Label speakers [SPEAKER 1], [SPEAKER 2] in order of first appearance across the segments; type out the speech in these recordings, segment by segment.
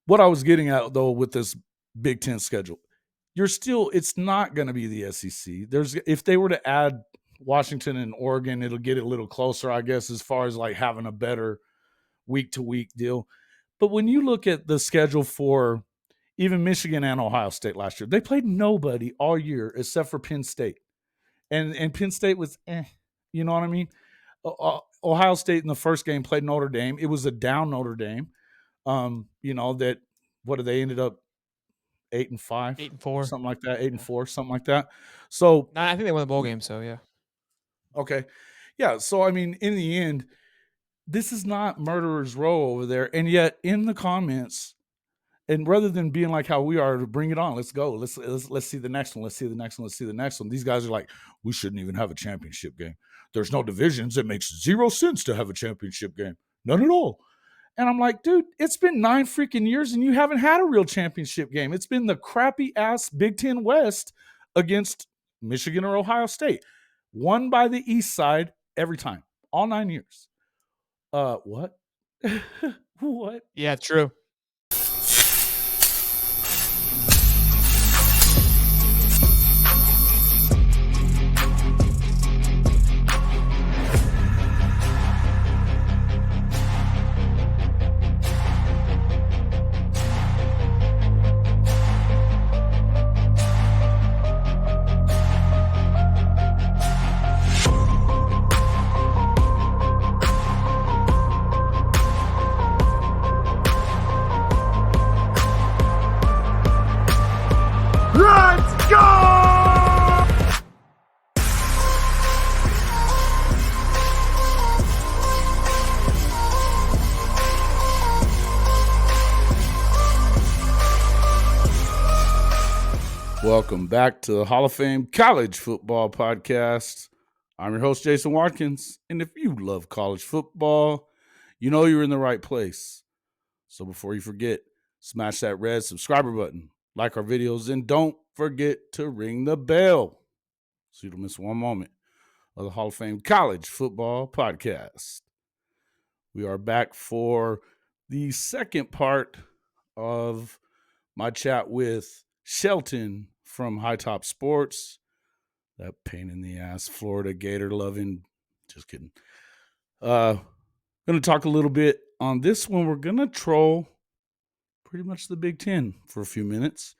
[SPEAKER 1] what I was getting at though with this Big Ten schedule, it's not going to be the SEC. If they were to add Washington and Oregon, it'll get it a little closer, I guess, as far as like having a better week to week deal. But when you look at the schedule for even Michigan and Ohio State last year, they played nobody all year except for Penn State, and Penn State was, you know what I mean? Ohio State in the first game played Notre Dame. It was a down Notre Dame. That what did they ended up 8-5,
[SPEAKER 2] 8-4,
[SPEAKER 1] something like that, 8-4, something like that. So
[SPEAKER 2] no, I think they won the bowl game. So yeah.
[SPEAKER 1] Okay, yeah. So I mean, in the end, this is not murderer's row over there, and yet in the comments, and rather than being like how we are, to bring it on, let's go, let's see the next one, let's see the next one, let's see the next one. These guys are like, we shouldn't even have a championship game. There's no divisions. It makes zero sense to have a championship game. None at all. And I'm like, dude, it's been 9 freaking years and you haven't had a real championship game. It's been the crappy ass Big Ten West against Michigan or Ohio State, won by the East side every time, all 9 years. What? What?
[SPEAKER 2] Yeah, true.
[SPEAKER 1] Welcome back to the Hall of Fame College Football Podcast. I'm your host, Jason Watkins, and if you love college football, you know you're in the right place. So before you forget, smash that red subscriber button, like our videos, and don't forget to ring the bell so you don't miss one moment of the Hall of Fame College Football Podcast. We are back for the second part of my chat with Shelton from High Top Sports. That pain in the ass Florida Gator loving. Just kidding. Going to talk a little bit on this one. We're going to troll pretty much the Big Ten for a few minutes.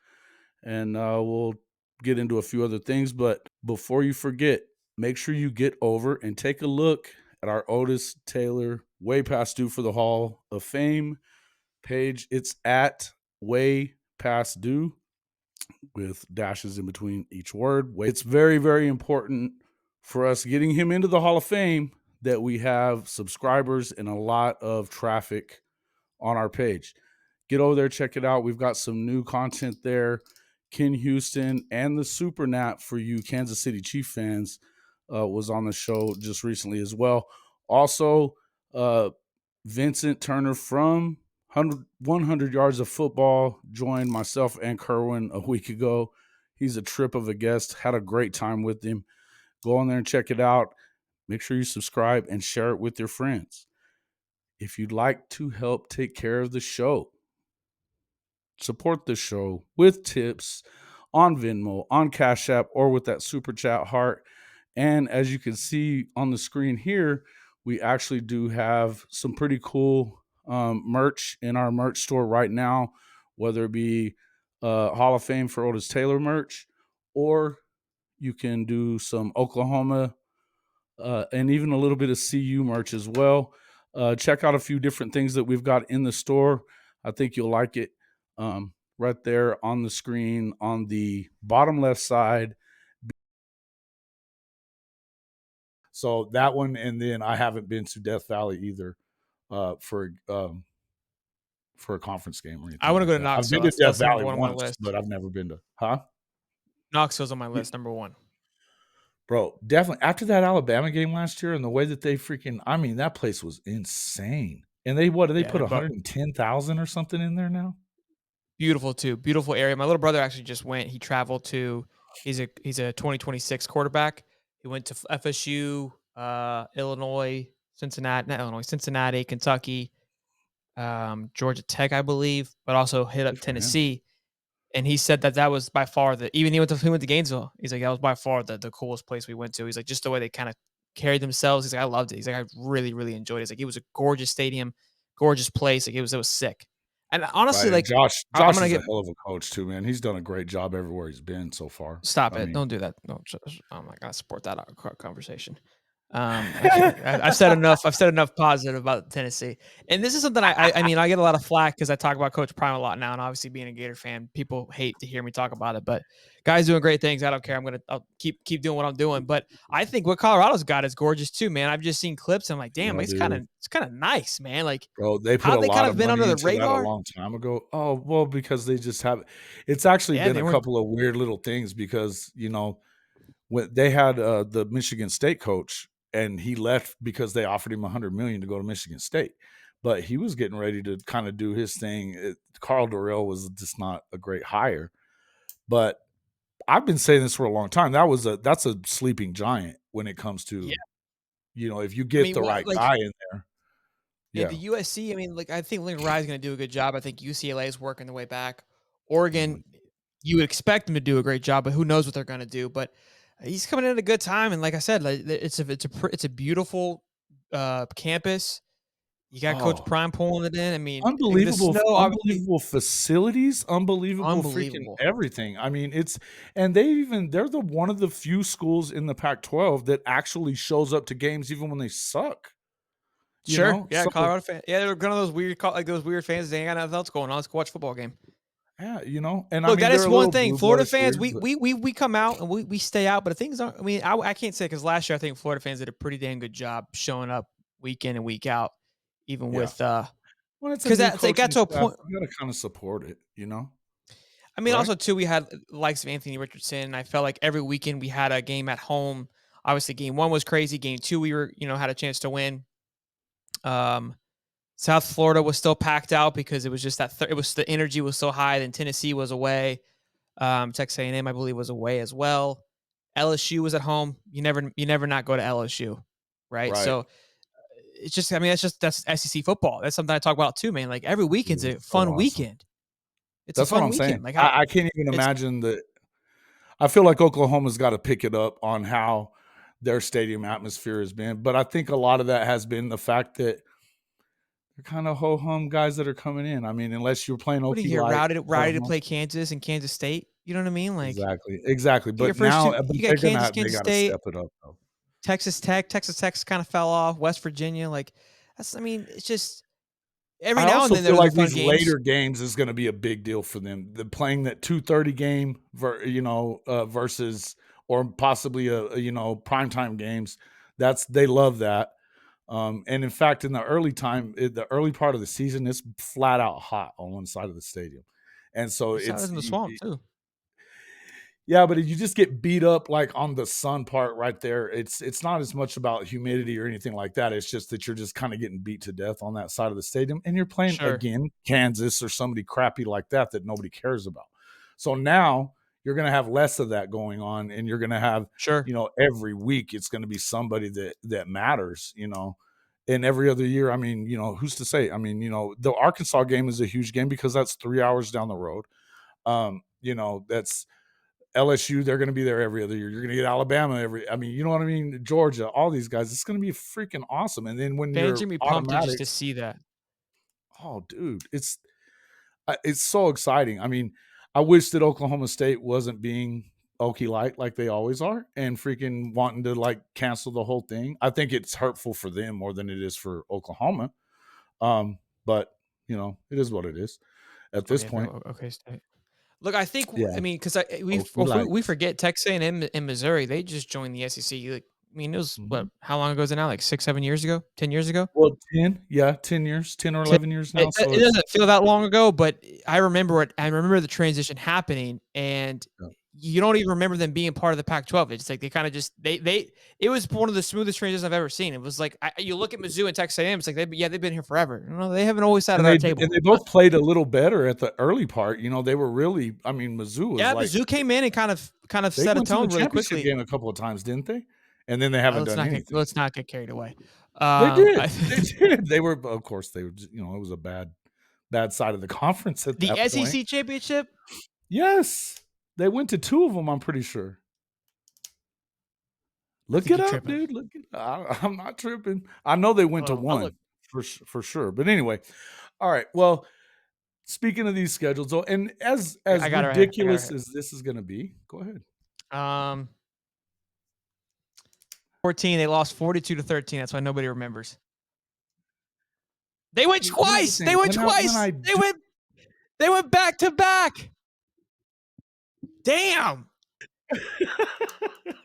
[SPEAKER 1] And we'll get into a few other things. But before you forget, make sure you get over and take a look at our Otis Taylor Way Past Due for the Hall of Fame page. It's at Way Past Due with dashes in between each word. It's very, very important for us getting him into the Hall of Fame that we have subscribers and a lot of traffic on our page. Get over there, check it out. We've got some new content there. Ken Houston and the Super Nat for you Kansas City Chief fans was on the show just recently as well. Also, Vincent Turner from 100 Yards of Football joined myself and Kerwin a week ago. He's a trip of a guest. Had a great time with him. Go on there and check it out. Make sure you subscribe and share it with your friends. If you'd like to help take care of the show, support the show with tips on Venmo, on CASHAPP, or with that Super Chat heart. And as you can see on the screen here, we actually do have some pretty cool merch in our merch store right now, whether it be Hall of Fame for Otis Taylor merch, or you can do some Oklahoma and even a little bit of CU merch as well. Check out a few different things that we've got in the store. I think you'll like it. Right there on the screen on the bottom left side. So that one, and then I haven't been to Death Valley either for a conference game or anything.
[SPEAKER 2] I want to go to Knoxville.
[SPEAKER 1] I've been to Death Valley
[SPEAKER 2] on
[SPEAKER 1] once, but I've never been to.
[SPEAKER 2] Knoxville's on my list, number one.
[SPEAKER 1] Bro, definitely. After that Alabama game last year and the way that they that place was insane. And they put 110,000 or something in there now?
[SPEAKER 2] Beautiful too. Beautiful area. My little brother actually just went. He traveled to, he's a 2026 quarterback. He went to FSU, Cincinnati, Kentucky. Georgia Tech, I believe, but also hit up
[SPEAKER 1] Good for him.
[SPEAKER 2] Tennessee. And he said that that was by far the even he went to Gainesville. He's like, "That was by far the coolest place we went to." He's like, "Just the way they kinda carried themselves." He's like, "I loved it." He's like, "I really, really enjoyed it." He's like, "It was a gorgeous stadium, gorgeous place." Like, it was sick. And honestly,
[SPEAKER 1] Right, and
[SPEAKER 2] like, I'm
[SPEAKER 1] Josh
[SPEAKER 2] gonna
[SPEAKER 1] is a
[SPEAKER 2] get
[SPEAKER 1] hell of a coach too, man. He's done a great job everywhere he's been so far.
[SPEAKER 2] stop
[SPEAKER 1] I
[SPEAKER 2] it.
[SPEAKER 1] mean
[SPEAKER 2] Don't do that. No, I'm not gonna support that conversation. I've said enough. I've said enough positive about Tennessee, and this is something I mean I get a lot of flack because I talk about Coach Prime a lot now, and obviously being a Gator fan, people hate to hear me talk about it. But guys doing great things. I don't care. I'll keep doing what I'm doing. But I think what Colorado's got is gorgeous too, man. I've just seen clips. And I'm like, damn,
[SPEAKER 1] Yeah, dude.
[SPEAKER 2] it's kind of nice, man. Like
[SPEAKER 1] Bro, they put
[SPEAKER 2] how
[SPEAKER 1] a
[SPEAKER 2] they kind
[SPEAKER 1] lot
[SPEAKER 2] of
[SPEAKER 1] of
[SPEAKER 2] been under
[SPEAKER 1] money
[SPEAKER 2] the
[SPEAKER 1] into that a
[SPEAKER 2] radar.
[SPEAKER 1] long time ago. Oh, well, because they just have it's actually
[SPEAKER 2] Yeah,
[SPEAKER 1] been
[SPEAKER 2] they
[SPEAKER 1] a
[SPEAKER 2] weren't
[SPEAKER 1] couple of weird little things because, when they had, the Michigan State coach, and he left because they offered him 100 million to go to Michigan State, but he was getting ready to kinda do his thing. Carl Dorrell was just not a great hire, but I've been saying this for a long time. That's a sleeping giant when it comes
[SPEAKER 2] Yeah,
[SPEAKER 1] to, if you
[SPEAKER 2] I
[SPEAKER 1] get
[SPEAKER 2] mean,
[SPEAKER 1] the
[SPEAKER 2] what
[SPEAKER 1] right
[SPEAKER 2] like
[SPEAKER 1] guy in there.
[SPEAKER 2] yeah,
[SPEAKER 1] Yeah.
[SPEAKER 2] the USC, I mean, like, I think Lincoln Riley's gonna do a good job. I think UCLA is working their way back. Oregon,
[SPEAKER 1] Mhm.
[SPEAKER 2] you would expect them to do a great job, but who knows what they're gonna do. But he's coming in at a good time, and like I said, like, it's a beautiful, campus. You got Coach
[SPEAKER 1] Oh,
[SPEAKER 2] Prime pulling it in. I mean, the snow, obviously
[SPEAKER 1] unbelievable facilities, unbelievable freaking
[SPEAKER 2] unbelievable.
[SPEAKER 1] everything. I mean, and they're the one of the few schools in the Pac-12 that actually shows up to games even when they suck, you
[SPEAKER 2] Sure,
[SPEAKER 1] know?
[SPEAKER 2] yeah,
[SPEAKER 1] So,
[SPEAKER 2] Colorado fan. Yeah, they're one of those weird like, those weird fans, they ain't got nothing else going on. Let's go watch a football game.
[SPEAKER 1] yeah, and I
[SPEAKER 2] Look,
[SPEAKER 1] mean,
[SPEAKER 2] that
[SPEAKER 1] they're
[SPEAKER 2] is
[SPEAKER 1] a
[SPEAKER 2] one
[SPEAKER 1] little
[SPEAKER 2] thing.
[SPEAKER 1] blue
[SPEAKER 2] Florida
[SPEAKER 1] bloodish
[SPEAKER 2] fans,
[SPEAKER 1] weird,
[SPEAKER 2] we
[SPEAKER 1] but
[SPEAKER 2] we we we come out and we stay out, but the things aren't. I mean, I can't say because last year I think Florida fans did a pretty damn good job showing up week in and week out, even
[SPEAKER 1] yeah.
[SPEAKER 2] with
[SPEAKER 1] When it's a
[SPEAKER 2] because
[SPEAKER 1] new
[SPEAKER 2] that it got
[SPEAKER 1] coaching
[SPEAKER 2] to a
[SPEAKER 1] staff,
[SPEAKER 2] point.
[SPEAKER 1] you gotta kinda support it,
[SPEAKER 2] I mean,
[SPEAKER 1] right?
[SPEAKER 2] also too, we had likes of Anthony Richardson. And I felt like every weekend we had a game at home. Obviously, game one was crazy. Game two, we were had a chance to win. Um, South Florida was still packed out because it was just that it was the energy was so high. Then Tennessee was away. Texas A&M, I believe, was away as well. LSU was at home. You never not go to LSU, right?
[SPEAKER 1] Right.
[SPEAKER 2] So it's just, I mean, that's SEC football. That's something I talk about too, man. Like every weekend's
[SPEAKER 1] Dude,
[SPEAKER 2] a
[SPEAKER 1] it's so
[SPEAKER 2] fun
[SPEAKER 1] awesome.
[SPEAKER 2] weekend. It's a
[SPEAKER 1] That's what
[SPEAKER 2] fun
[SPEAKER 1] I'm saying.
[SPEAKER 2] weekend. Like how
[SPEAKER 1] I can't even
[SPEAKER 2] it's
[SPEAKER 1] imagine that. I feel like Oklahoma's gotta pick it up on how their stadium atmosphere has been, but I think a lot of that has been the fact that they're kinda ho-hum guys that are coming in. I mean, unless you're playing
[SPEAKER 2] what do you
[SPEAKER 1] Okie
[SPEAKER 2] hear?
[SPEAKER 1] Light,
[SPEAKER 2] Routed to play Kansas and Kansas State. You know what I mean? Like
[SPEAKER 1] exactly, exactly,
[SPEAKER 2] your
[SPEAKER 1] but
[SPEAKER 2] first
[SPEAKER 1] now
[SPEAKER 2] two,
[SPEAKER 1] but
[SPEAKER 2] you got
[SPEAKER 1] they're
[SPEAKER 2] Kansas,
[SPEAKER 1] they
[SPEAKER 2] Kansas
[SPEAKER 1] gotta
[SPEAKER 2] State,
[SPEAKER 1] step it up, though.
[SPEAKER 2] Texas Tech. Texas Tech's kind of fell off. West Virginia, like that's. I mean, it's just every
[SPEAKER 1] I
[SPEAKER 2] now and
[SPEAKER 1] also
[SPEAKER 2] then
[SPEAKER 1] feel
[SPEAKER 2] there's a
[SPEAKER 1] like
[SPEAKER 2] fun
[SPEAKER 1] these
[SPEAKER 2] games.
[SPEAKER 1] later games is gonna be a big deal for them. The playing that 2:30 game versus or possibly primetime games. They love that. And in fact, in the early part of the season, it's flat out hot on one side of the stadium. And so
[SPEAKER 2] You saw this in the swamp too.
[SPEAKER 1] yeah, but if you just get beat up like on the sun part right there, it's not as much about humidity or anything like that. It's just that you're just kind of getting beat to death on that side of the stadium, and you're playing
[SPEAKER 2] Sure,
[SPEAKER 1] again Kansas or somebody crappy like that nobody cares about. So now you're going to have less of that going on, and you're going to have
[SPEAKER 2] sure,
[SPEAKER 1] every week it's going to be somebody that matters. And every other year, I mean, who's to say? I mean, the Arkansas game is a huge game because that's 3 hours down the road. That's LSU, they're going to be there every other year. You're going to get Alabama I mean, you know what I mean? Georgia, all these guys. It's going to be freaking awesome. And then when
[SPEAKER 2] fans
[SPEAKER 1] you're
[SPEAKER 2] are gonna be pumped just to
[SPEAKER 1] automatics,
[SPEAKER 2] see that.
[SPEAKER 1] oh, dude, it's so exciting. I mean, I wish that Oklahoma State wasn't being Okie like they always are and freaking wanting to like cancel the whole thing. I think it's hurtful for them more than it is for Oklahoma. But it is what it is at
[SPEAKER 2] Oh
[SPEAKER 1] this
[SPEAKER 2] yeah, if
[SPEAKER 1] point.
[SPEAKER 2] you're okay, State. Look, I think
[SPEAKER 1] Yeah,
[SPEAKER 2] I mean because I
[SPEAKER 1] Okie like.
[SPEAKER 2] we forget Texas A&M and Missouri, they just joined the SEC. Like, I mean, it was what? How long ago is it now? Like 6, 7 years ago? 10 years ago?
[SPEAKER 1] Well, 10, yeah, 10 years, 10 or 11 years now. So
[SPEAKER 2] It
[SPEAKER 1] it's
[SPEAKER 2] doesn't feel that long ago, but I remember it. I remember the transition happening, and
[SPEAKER 1] yeah.
[SPEAKER 2] you don't even remember them being part of the Pac-12. It's like they kind of just they. It was one of the smoothest transitions I've ever seen. It was like you look at Mizzou and Texas A&M. It's like they've been here forever. They haven't always sat at
[SPEAKER 1] And
[SPEAKER 2] our
[SPEAKER 1] they
[SPEAKER 2] table.
[SPEAKER 1] both played a little better at the early part. They were really, I mean, Mizzou was
[SPEAKER 2] Yeah,
[SPEAKER 1] like
[SPEAKER 2] Mizzou came in and kind of
[SPEAKER 1] they
[SPEAKER 2] set a
[SPEAKER 1] went to the
[SPEAKER 2] tone really
[SPEAKER 1] championship
[SPEAKER 2] quickly.
[SPEAKER 1] game a couple of times, didn't they? And then they haven't
[SPEAKER 2] Let's
[SPEAKER 1] done
[SPEAKER 2] not get
[SPEAKER 1] anything.
[SPEAKER 2] carried away.
[SPEAKER 1] They did.
[SPEAKER 2] I,
[SPEAKER 1] They did. They were, of course, they were. It was a bad side of the conference at
[SPEAKER 2] the
[SPEAKER 1] that point.
[SPEAKER 2] SEC championship.
[SPEAKER 1] Yes, they went to 2 of them. I'm pretty sure.
[SPEAKER 2] I
[SPEAKER 1] Look
[SPEAKER 2] think
[SPEAKER 1] it
[SPEAKER 2] you're
[SPEAKER 1] up,
[SPEAKER 2] tripping.
[SPEAKER 1] dude. Look it. I'm not tripping. I know they went to
[SPEAKER 2] I'll look.
[SPEAKER 1] 1 for sure. But anyway, all right. Well, speaking of these schedules, and as
[SPEAKER 2] I got it right here. I got it
[SPEAKER 1] ridiculous as this is going to be, go ahead.
[SPEAKER 2] right here. 14. They lost 42-13. That's why nobody remembers. They went
[SPEAKER 1] Here's the
[SPEAKER 2] twice. They
[SPEAKER 1] thing.
[SPEAKER 2] went
[SPEAKER 1] When
[SPEAKER 2] twice.
[SPEAKER 1] I
[SPEAKER 2] They
[SPEAKER 1] do,
[SPEAKER 2] went. They went back to back. Damn.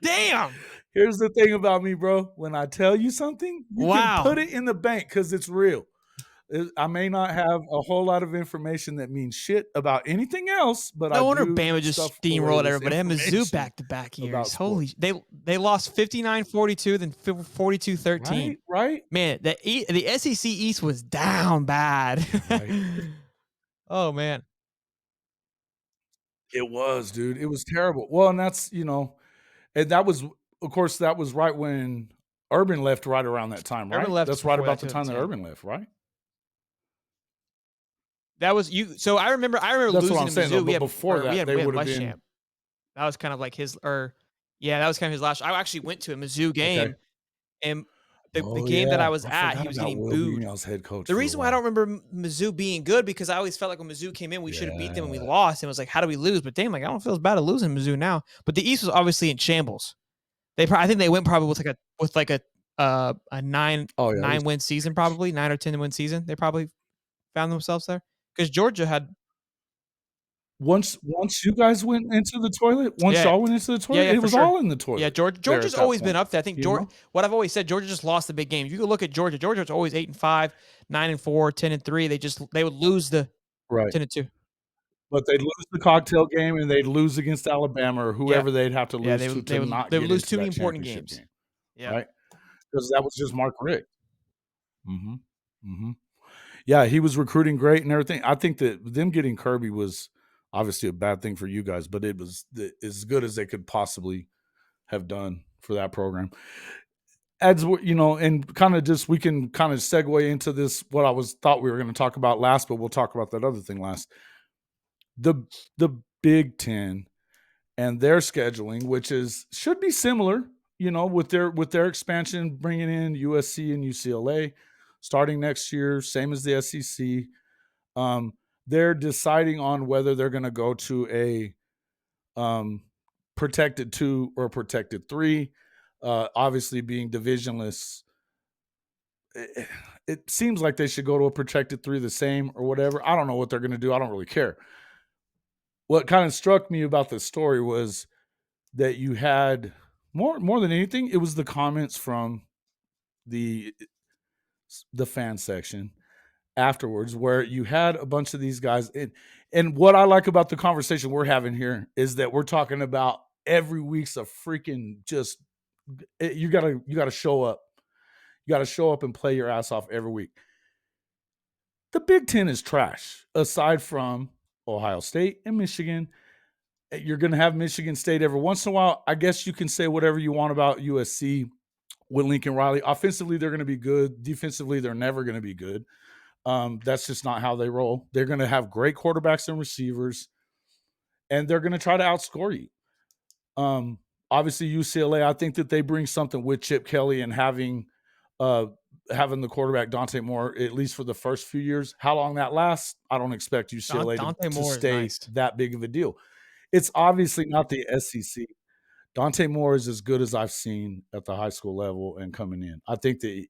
[SPEAKER 2] Damn.
[SPEAKER 1] here's the thing about me, bro. When I tell you something, you can
[SPEAKER 2] Wow.
[SPEAKER 1] put it in the bank because it's real. I may not have a whole lot of information that means shit about anything else, but I
[SPEAKER 2] No wonder
[SPEAKER 1] do
[SPEAKER 2] Bama just
[SPEAKER 1] stuff away
[SPEAKER 2] steamrolled
[SPEAKER 1] this
[SPEAKER 2] everybody. And Mizzou
[SPEAKER 1] information
[SPEAKER 2] back to back years.
[SPEAKER 1] about sports.
[SPEAKER 2] Holy, they lost 59-42, then 42-13.
[SPEAKER 1] Right.
[SPEAKER 2] Man, the SEC East was down bad.
[SPEAKER 1] Right.
[SPEAKER 2] Oh man.
[SPEAKER 1] It was, dude. It was terrible. Well, and that's and that was, of course, that was right when Urban left. Right around that time,
[SPEAKER 2] Urban
[SPEAKER 1] right?
[SPEAKER 2] left
[SPEAKER 1] That's right
[SPEAKER 2] before
[SPEAKER 1] about
[SPEAKER 2] that
[SPEAKER 1] the time that
[SPEAKER 2] 2010.
[SPEAKER 1] Urban left, right?
[SPEAKER 2] That was you. So I remember
[SPEAKER 1] That's
[SPEAKER 2] losing
[SPEAKER 1] what I'm
[SPEAKER 2] to
[SPEAKER 1] saying.
[SPEAKER 2] Mizzou.
[SPEAKER 1] Though,
[SPEAKER 2] We
[SPEAKER 1] but
[SPEAKER 2] had
[SPEAKER 1] before that, they
[SPEAKER 2] we had
[SPEAKER 1] would have been
[SPEAKER 2] Muschamp. That was kind of like his, that was kind of his last. I actually went to a Mizzou
[SPEAKER 1] okay.
[SPEAKER 2] game, and the
[SPEAKER 1] Oh
[SPEAKER 2] game that
[SPEAKER 1] yeah,
[SPEAKER 2] I was
[SPEAKER 1] I
[SPEAKER 2] at,
[SPEAKER 1] forgot
[SPEAKER 2] he was
[SPEAKER 1] about
[SPEAKER 2] getting
[SPEAKER 1] Will
[SPEAKER 2] booed.
[SPEAKER 1] Munoz head coach.
[SPEAKER 2] The
[SPEAKER 1] for a
[SPEAKER 2] reason why I
[SPEAKER 1] while.
[SPEAKER 2] don't remember Mizzou being good, because I always felt like when Mizzou came in, we should have beat them and we
[SPEAKER 1] Yeah.
[SPEAKER 2] lost. And it was like, how do we lose? But damn, like I don't feel as bad at losing Mizzou now. But the East was obviously in shambles. I think they went probably with like a nine
[SPEAKER 1] Oh yeah, it was
[SPEAKER 2] win season, probably 9 or 10 win season. They probably found themselves there because Georgia had
[SPEAKER 1] once you guys went into the toilet, once
[SPEAKER 2] yeah
[SPEAKER 1] y'all went into the toilet, it
[SPEAKER 2] for
[SPEAKER 1] was
[SPEAKER 2] sure.
[SPEAKER 1] all in the
[SPEAKER 2] Yeah,
[SPEAKER 1] toilet. there
[SPEAKER 2] Georgia's
[SPEAKER 1] at that
[SPEAKER 2] always been
[SPEAKER 1] point,
[SPEAKER 2] up there. I think what I've always said, Georgia just lost the big games. You can look at Georgia. Georgia's always 8-5, 9-4, 10-3. They would lose the
[SPEAKER 1] right?
[SPEAKER 2] 10-2.
[SPEAKER 1] But they'd lose the cocktail game, and they'd lose against Alabama or
[SPEAKER 2] Yeah.
[SPEAKER 1] whoever they'd have to
[SPEAKER 2] Yeah,
[SPEAKER 1] lose to not
[SPEAKER 2] they would
[SPEAKER 1] get
[SPEAKER 2] lose
[SPEAKER 1] into
[SPEAKER 2] two
[SPEAKER 1] that
[SPEAKER 2] important
[SPEAKER 1] championship
[SPEAKER 2] games.
[SPEAKER 1] game,
[SPEAKER 2] Yeah.
[SPEAKER 1] right? Because that was just Mark Richt. Mm-hmm. Mm-hmm. Yeah, he was recruiting great and everything. I think that them getting Kirby was obviously a bad thing for you guys, but it was as good as they could possibly have done for that program. As and kind of just we can kind of segue into this what I thought we were going to talk about last, but we'll talk about that other thing last. The Big Ten and their scheduling, which should be similar, with their expansion, bringing in USC and UCLA starting next year, same as the SEC. They're deciding on whether they're going to go to a protected 2 or protected 3. Obviously, being divisionless, it seems like they should go to a protected 3 the same or whatever. I don't know what they're going to do. I don't really care. What kind of struck me about this story was that you had more than anything, it was the comments from the fan section afterwards, where you had a bunch of these guys. And what I like about the conversation we're having here is that we're talking about every week's a freaking just you gotta show up. You gotta show up and play your ass off every week. The Big Ten is trash, aside from Ohio State and Michigan. You're going to have Michigan State every once in a while. I guess you can say whatever you want about USC with Lincoln Riley. Offensively, they're going to be good. Defensively, they're never going to be good. That's just not how they roll. They're going to have great quarterbacks and receivers, and they're going to try to outscore you. Obviously, UCLA, I think that they bring something with Chip Kelly and having the quarterback Dante Moore, at least for the first few years. How long that lasts, I don't expect UCLA to stay
[SPEAKER 2] nice.
[SPEAKER 1] that big of a deal. It's obviously not the SEC. Dante Moore is as good as I've seen at the high school level and coming in. I think that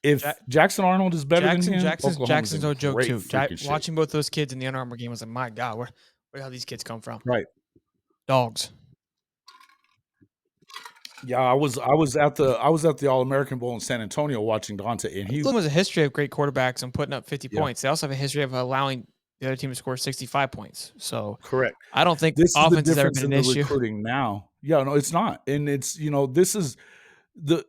[SPEAKER 1] if Jackson Arnold is better than him,
[SPEAKER 2] Jackson's no joke too.
[SPEAKER 1] Watching
[SPEAKER 2] Watching both those kids in the Under Armour game was like, my God, where the hell these kids come from?
[SPEAKER 1] Right.
[SPEAKER 2] Dogs.
[SPEAKER 1] Yeah, I was at the All-American Bowl in San Antonio watching Dante, and he
[SPEAKER 2] has a history of great quarterbacks and putting up 50
[SPEAKER 1] Yeah.
[SPEAKER 2] points. They also have a history of allowing the other team to score 65 points. So
[SPEAKER 1] correct.
[SPEAKER 2] I don't think
[SPEAKER 1] This is the
[SPEAKER 2] offense has ever
[SPEAKER 1] difference
[SPEAKER 2] been
[SPEAKER 1] in
[SPEAKER 2] an
[SPEAKER 1] the
[SPEAKER 2] issue.
[SPEAKER 1] recruiting now. Yeah, no, it's not, and it's this is the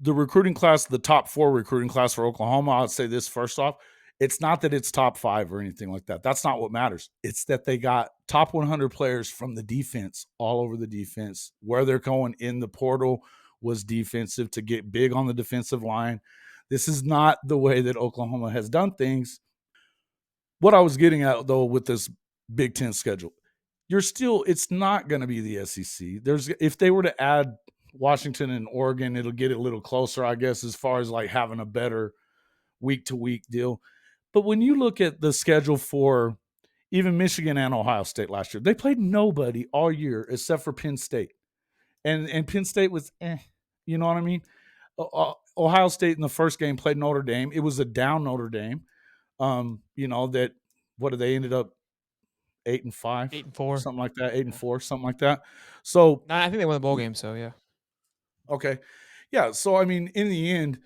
[SPEAKER 1] recruiting class, the top 4 recruiting class for Oklahoma. I'd say this first off. It's not that it's top 5 or anything like that. That's not what matters. It's that they got top 100 players from the defense all over the defense, where they're going in the portal, was defensive, to get big on the defensive line. This is not the way that Oklahoma has done things. What I was getting at, though, with this Big Ten schedule, it's not going to be the SEC. If they were to add Washington and Oregon, it'll get a little closer, I guess, as far as like having a better week to week deal. But when you look at the schedule for even Michigan and Ohio State last year, they played nobody all year except for Penn State, and Penn State was, you know what I mean? Ohio State in the first game played Notre Dame. It was a down Notre Dame. That what did they ended up 8-5,
[SPEAKER 2] 8-4.
[SPEAKER 1] something like that, 8-4,
[SPEAKER 2] Yeah.
[SPEAKER 1] something like that. So
[SPEAKER 2] No, I think they won the bowl game. So yeah.
[SPEAKER 1] okay, yeah. So I mean, in the end,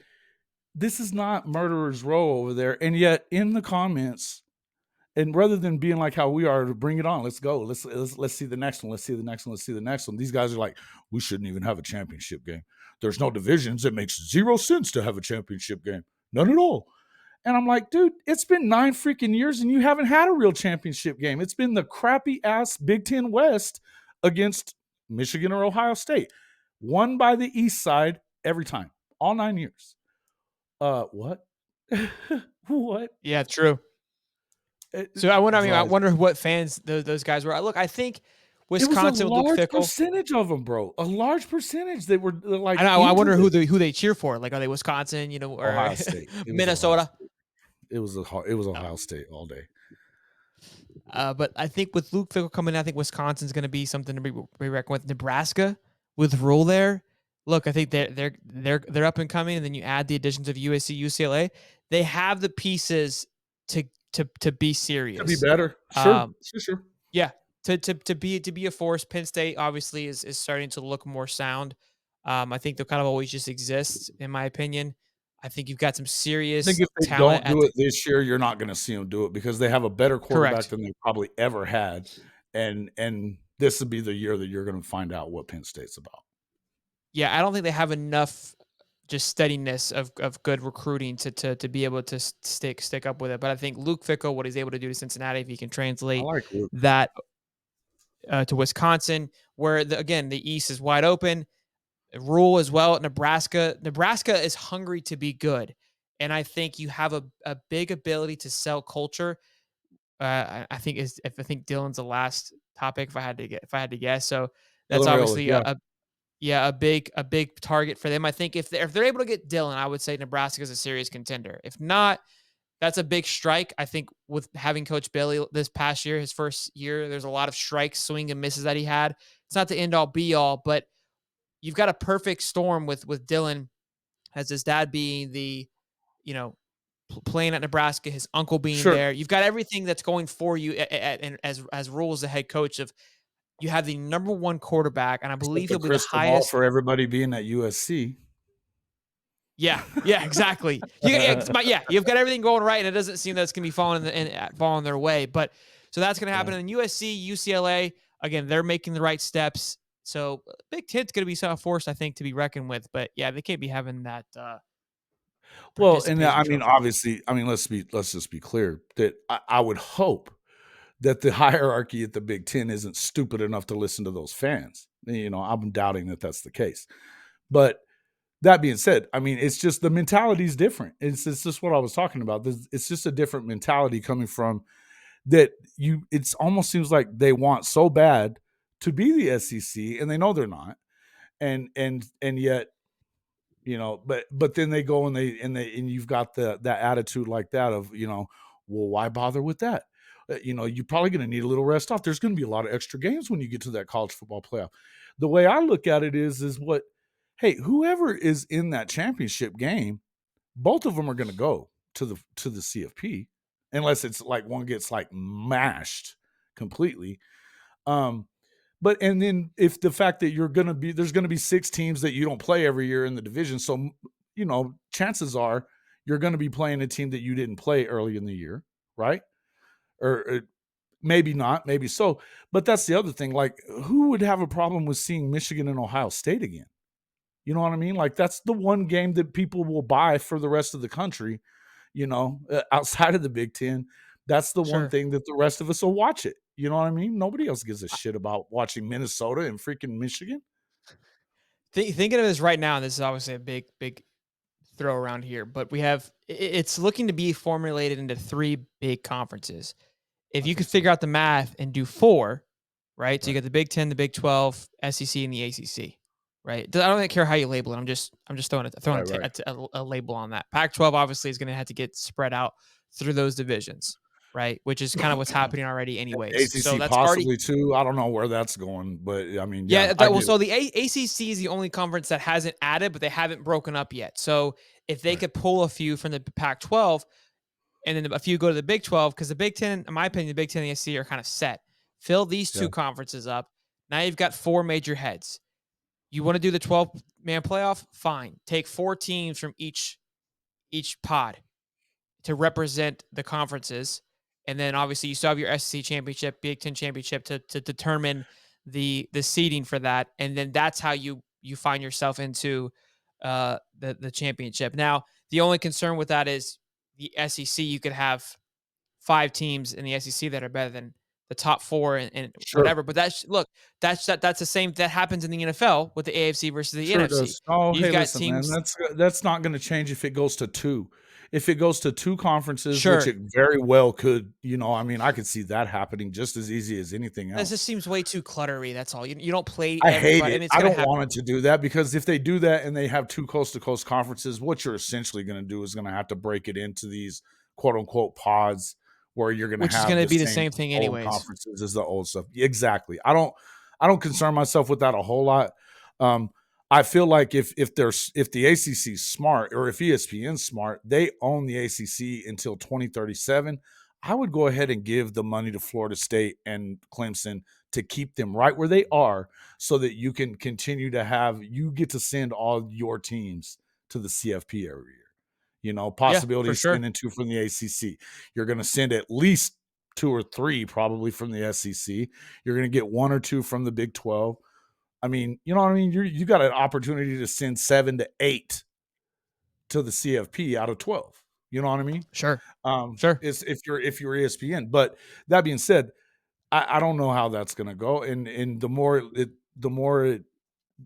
[SPEAKER 1] this is not murderer's row over there, and yet in the comments, and rather than being like how we are, to bring it on, let's go, let's see the next one, let's see the next one, let's see the next one. These guys are like, we shouldn't even have a championship game. There's no divisions. It makes zero sense to have a championship game. None at all. And I'm like, dude, it's been 9 freaking years and you haven't had a real championship game. It's been the crappy ass Big Ten West against Michigan or Ohio State, won by the East side every time, all 9 years. What? What?
[SPEAKER 2] Yeah, true. So I wonder what fans those guys were. Look, I think Wisconsin with Luke
[SPEAKER 1] large
[SPEAKER 2] Fickell.
[SPEAKER 1] percentage of them, bro. A large percentage. They were like,
[SPEAKER 2] I know. I wonder who they cheer for. Like, are they Wisconsin? Or
[SPEAKER 1] Ohio State.
[SPEAKER 2] Minnesota?
[SPEAKER 1] It was Ohio State all day.
[SPEAKER 2] But I think with Luke Fickell coming in, I think Wisconsin's going to be something to be reckoned with. Nebraska with Rule there. Look, I think they're up and coming, and then you add the additions of USC, UCLA. They have the pieces to be serious,
[SPEAKER 1] to be better. Sure.
[SPEAKER 2] Yeah, to be a force. Penn State obviously is starting to look more sound. I think they'll kind of always just exist, in my opinion. I think you've got some serious
[SPEAKER 1] I think if they
[SPEAKER 2] talent.
[SPEAKER 1] Don't do it this year, you're not going to see them do it because they have a better quarterback than they probably ever had, and this would be the year that you're going to find out what Penn State's about.
[SPEAKER 2] Yeah, I don't think they have enough just steadiness of good recruiting to be able to stick up with it. But I think Luke Fickell, what he's able to do to Cincinnati, if he can translate that to Wisconsin, where the East is wide open. Rule as well at Nebraska. Nebraska is hungry to be good, and I think you have a big ability to sell culture. I think Dylan's the last topic if I had to guess. So that's obviously a big target for them. I think if they're able to get Dylan, I would say Nebraska is a serious contender. If not, that's a big strike. I think with having Coach Bailey this past year, his first year, there's a lot of strikes, swing and misses that he had. It's not the end all be all, but you've got a perfect storm with Dylan, as his dad being the, playing at Nebraska, his uncle being there. You've got everything that's going for you as Rule as the head coach of. You have the number one quarterback, and I believe he'll be the highest
[SPEAKER 1] for everybody being at USC.
[SPEAKER 2] Yeah, exactly. You've got everything going right, and it doesn't seem that it's going to be falling their way. But so that's going to happen. And USC, UCLA, again, they're making the right steps. So Big Ten's going to be a force, I think, to be reckoned with. But yeah, they can't be having that.
[SPEAKER 1] Well, and I mean, obviously, let's just be clear that I would hope that the hierarchy at the Big Ten isn't stupid enough to listen to those fans. I'm doubting that that's the case. But that being said, I mean, it's just the mentality is different. It's just what I was talking about. It's just a different mentality coming from that. It almost seems like they want so bad to be the SEC, and they know they're not, and yet, but then they go and you've got that attitude like that of, well, why bother with that? You're probably going to need a little rest off. There's going to be a lot of extra games when you get to that college football playoff. The way I look at it is hey, whoever is in that championship game, both of them are going to go to the CFP, unless it's like one gets like mashed completely. But and then if the fact that there's going to be 6 teams that you don't play every year in the division, so chances are you're going to be playing a team that you didn't play early in the year, right? Or maybe not, maybe so. But that's the other thing. Like, who would have a problem with seeing Michigan and Ohio State again? You know what I mean? Like, that's the one game that people will buy for the rest of the country, outside of the Big Ten. That's the one thing that the rest of us will watch it. You know what I mean? Nobody else gives a shit about watching Minnesota and freaking Michigan.
[SPEAKER 2] thinking of this right now, and this is obviously a big throw around here, but it's looking to be formulated into 3 big conferences. If you could
[SPEAKER 1] Interesting.
[SPEAKER 2] figure out the math and do 4, right? So you
[SPEAKER 1] Right.
[SPEAKER 2] got the Big 10, the Big 12, SEC, and the ACC, right? I don't really care how you label it. I'm just throwing
[SPEAKER 1] Right. Right.
[SPEAKER 2] a label on that. Pac-12 obviously is going to have to get spread out through those divisions, right? Which is kind of what's happening already, anyways. So
[SPEAKER 1] ACC
[SPEAKER 2] that's already
[SPEAKER 1] possibly too. I don't know where that's going, but I mean, yeah,
[SPEAKER 2] yeah.
[SPEAKER 1] I
[SPEAKER 2] That well,
[SPEAKER 1] get it.
[SPEAKER 2] so the ACC is the only conference that hasn't added, but they haven't broken up yet. So if they
[SPEAKER 1] Right.
[SPEAKER 2] could pull a few from the Pac-12 and then a few go to the Big 12, because the Big 10, in my opinion, the Big 10 and the SEC are kind of set. Fill these
[SPEAKER 1] Yeah.
[SPEAKER 2] 2 conferences up. Now you've got 4 major heads. You want to do the 12-man playoff? Fine. Take 4 teams from each pod to represent the conferences. And then obviously you still have your SEC championship, Big 10 championship to determine the seeding for that. And then that's how you find yourself into the championship. Now, the only concern with that is the SEC, you could have 5 teams in the SEC that are better than the top 4 and
[SPEAKER 1] Sure.
[SPEAKER 2] whatever. But that's the same that happens in the NFL with the AFC versus the
[SPEAKER 1] Sure
[SPEAKER 2] NFC.
[SPEAKER 1] does. Oh,
[SPEAKER 2] You've
[SPEAKER 1] hey,
[SPEAKER 2] got
[SPEAKER 1] listen, man,
[SPEAKER 2] teams.
[SPEAKER 1] that's not gonna change if it goes to 2. If it goes to 2 conferences, which
[SPEAKER 2] Sure.
[SPEAKER 1] it very well could, I mean, I could see that happening just as easy as anything
[SPEAKER 2] That just
[SPEAKER 1] else.
[SPEAKER 2] seems way too cluttery. That's all. You don't play
[SPEAKER 1] I hate
[SPEAKER 2] everybody,
[SPEAKER 1] it.
[SPEAKER 2] and it's
[SPEAKER 1] I
[SPEAKER 2] gonna
[SPEAKER 1] don't
[SPEAKER 2] happen.
[SPEAKER 1] want it to do that because if they do that and they have 2 coast to coast conferences, what you're essentially gonna do is gonna have to break it into these quote unquote pods where you're gonna
[SPEAKER 2] Which is
[SPEAKER 1] have
[SPEAKER 2] gonna
[SPEAKER 1] the
[SPEAKER 2] be the
[SPEAKER 1] same
[SPEAKER 2] same thing
[SPEAKER 1] old
[SPEAKER 2] anyways.
[SPEAKER 1] conferences as the old stuff. Exactly. I don't concern myself with that a whole lot. Um, I feel like if the ACC is smart or if ESPN's smart, they own the ACC until 2037. I would go ahead and give the money to Florida State and Clemson to keep them right where they are so that you can continue to you get to send all your teams to the CFP every year.
[SPEAKER 2] Yeah, for
[SPEAKER 1] Possibilities
[SPEAKER 2] sure.
[SPEAKER 1] sending 2 from the ACC. You're going to send at least 2 or 3 probably from the SEC. You're going to get 1 or 2 from the Big 12. I mean, you know what I mean? You got an opportunity to send 7 to 8 to the CFP out of 12. You know what I mean?
[SPEAKER 2] Sure. Sure.
[SPEAKER 1] Is if you're ESPN. But that being said, I don't know how that's going to go. And the more it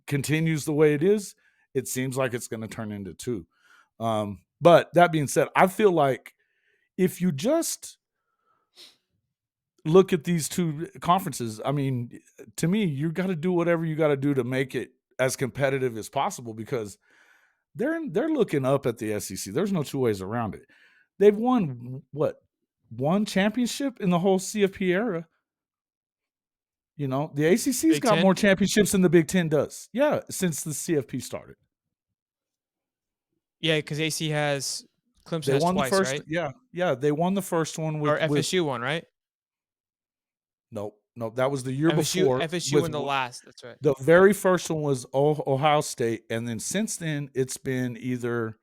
[SPEAKER 1] continues the way it is, it seems like it's going to turn into 2. But that being said, I feel like if you just look at these 2 conferences, I mean, to me, you got to do whatever you got to do to make it as competitive as possible because they're looking up at the SEC. There's no 2 ways around it. They've won what? 1 championship in the whole CFP era. The ACC's
[SPEAKER 2] Big
[SPEAKER 1] got
[SPEAKER 2] 10?
[SPEAKER 1] more championships than the Big 10 does. Yeah, since the CFP started.
[SPEAKER 2] Yeah, because AC has Clemson
[SPEAKER 1] They
[SPEAKER 2] has
[SPEAKER 1] won the
[SPEAKER 2] twice,
[SPEAKER 1] first
[SPEAKER 2] right?
[SPEAKER 1] yeah, they won the first one
[SPEAKER 2] Or
[SPEAKER 1] with
[SPEAKER 2] FSU won, right?
[SPEAKER 1] nope, nope, that was the year
[SPEAKER 2] FSU
[SPEAKER 1] before
[SPEAKER 2] FSU
[SPEAKER 1] with
[SPEAKER 2] won the last. That's right.
[SPEAKER 1] the very first one was Ohio State, and then since then it's been either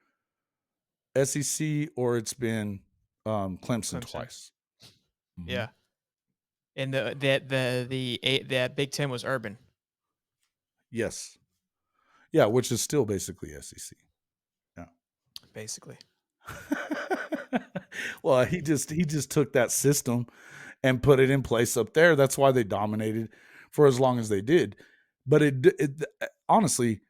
[SPEAKER 1] SEC or it's been Clemson
[SPEAKER 2] Clemson.
[SPEAKER 1] twice. Mhm.
[SPEAKER 2] Yeah. And the Big 10 was Urban,
[SPEAKER 1] Yes. Yeah, which is still basically SEC. Yeah.
[SPEAKER 2] basically.
[SPEAKER 1] Well, he just took that system and put it in place up there. That's why they dominated for as long as they did. But honestly,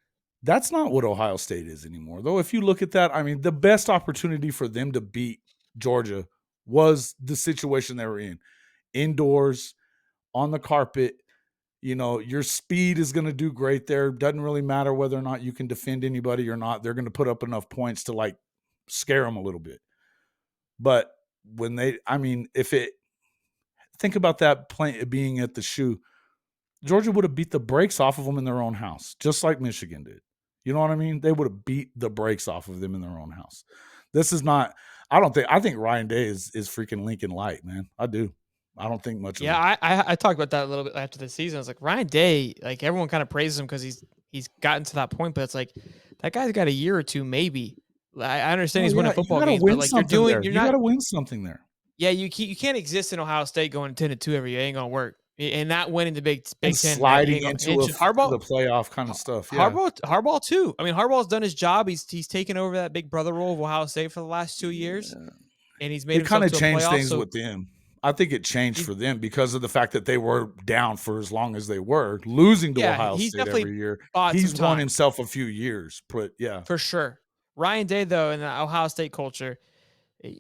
[SPEAKER 1] that's not what Ohio State is anymore. Though, if you look at that, I mean, the best opportunity for them to beat Georgia was the situation they were in, indoors, on the carpet. Your speed is going to do great there. Doesn't really matter whether or not you can defend anybody or not. They're going to put up enough points to like scare them a little bit. But I mean, think about that being at the shoe. Georgia would have beat the brakes off of them in their own house, just like Michigan did. You know what I mean? They would have beat the brakes off of them in their own house. This is not. I think Ryan Day is freaking Lincoln Light, man. I do. I don't think much of
[SPEAKER 2] Yeah,
[SPEAKER 1] him.
[SPEAKER 2] I talked about that a little bit after the season. I was like, Ryan Day, like everyone kind of praises him because he's gotten to that point, but it's like that guy's got a year or 2 maybe. I understand
[SPEAKER 1] Oh
[SPEAKER 2] he's winning
[SPEAKER 1] yeah, you
[SPEAKER 2] football
[SPEAKER 1] got to
[SPEAKER 2] games, but
[SPEAKER 1] win
[SPEAKER 2] like
[SPEAKER 1] something there.
[SPEAKER 2] you're
[SPEAKER 1] You got
[SPEAKER 2] not.
[SPEAKER 1] to win something there.
[SPEAKER 2] Yeah, you can't exist in Ohio State going 10-2 every year. It ain't gonna work. And not winning the
[SPEAKER 1] And
[SPEAKER 2] Big 10, that
[SPEAKER 1] sliding
[SPEAKER 2] ain't gonna.
[SPEAKER 1] into
[SPEAKER 2] Harbaugh,
[SPEAKER 1] the playoff kind of stuff. Yeah,
[SPEAKER 2] Harbaugh too. I mean, Harbaugh's done his job. He's taken over that big brother role of Ohio State for the last 2 years,
[SPEAKER 1] yeah.
[SPEAKER 2] and he's made
[SPEAKER 1] It kind
[SPEAKER 2] himself
[SPEAKER 1] of
[SPEAKER 2] to a
[SPEAKER 1] changed
[SPEAKER 2] playoff.
[SPEAKER 1] things
[SPEAKER 2] So
[SPEAKER 1] with them. I think it changed
[SPEAKER 2] He's
[SPEAKER 1] for them because of the fact that they were down for as long as they were, losing to
[SPEAKER 2] yeah,
[SPEAKER 1] Ohio
[SPEAKER 2] he's
[SPEAKER 1] State
[SPEAKER 2] definitely
[SPEAKER 1] every year.
[SPEAKER 2] bought some
[SPEAKER 1] He's won
[SPEAKER 2] time
[SPEAKER 1] himself a few years, but yeah,
[SPEAKER 2] for sure. Ryan Day though, in the Ohio State culture, eh,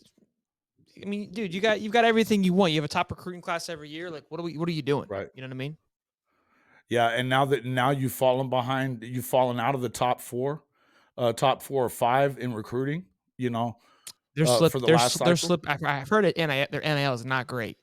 [SPEAKER 2] I mean, dude, you've got everything you want. You have a top recruiting class every year. Like, what are you doing?
[SPEAKER 1] right.
[SPEAKER 2] You know what I mean?
[SPEAKER 1] Yeah, and now you've fallen behind, you've fallen out of the top 4 or 5 in recruiting, you know, for the last
[SPEAKER 2] They're
[SPEAKER 1] cycle.
[SPEAKER 2] slip. I've heard it. Their NIL is not great.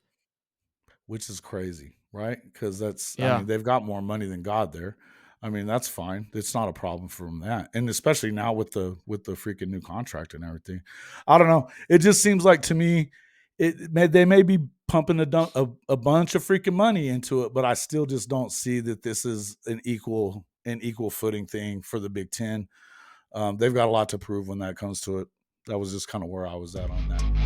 [SPEAKER 1] Which is crazy, right? Because I
[SPEAKER 2] Yeah,
[SPEAKER 1] mean, they've got more money than God there. I mean, that's fine. It's not a problem for them that, and especially now with the freaking new contract and everything. I don't know. It just seems like to me, they may be pumping a bunch of freaking money into it, but I still just don't see that this is an equal footing thing for the Big Ten. They've got a lot to prove when that comes to it. That was just kind of where I was at on that.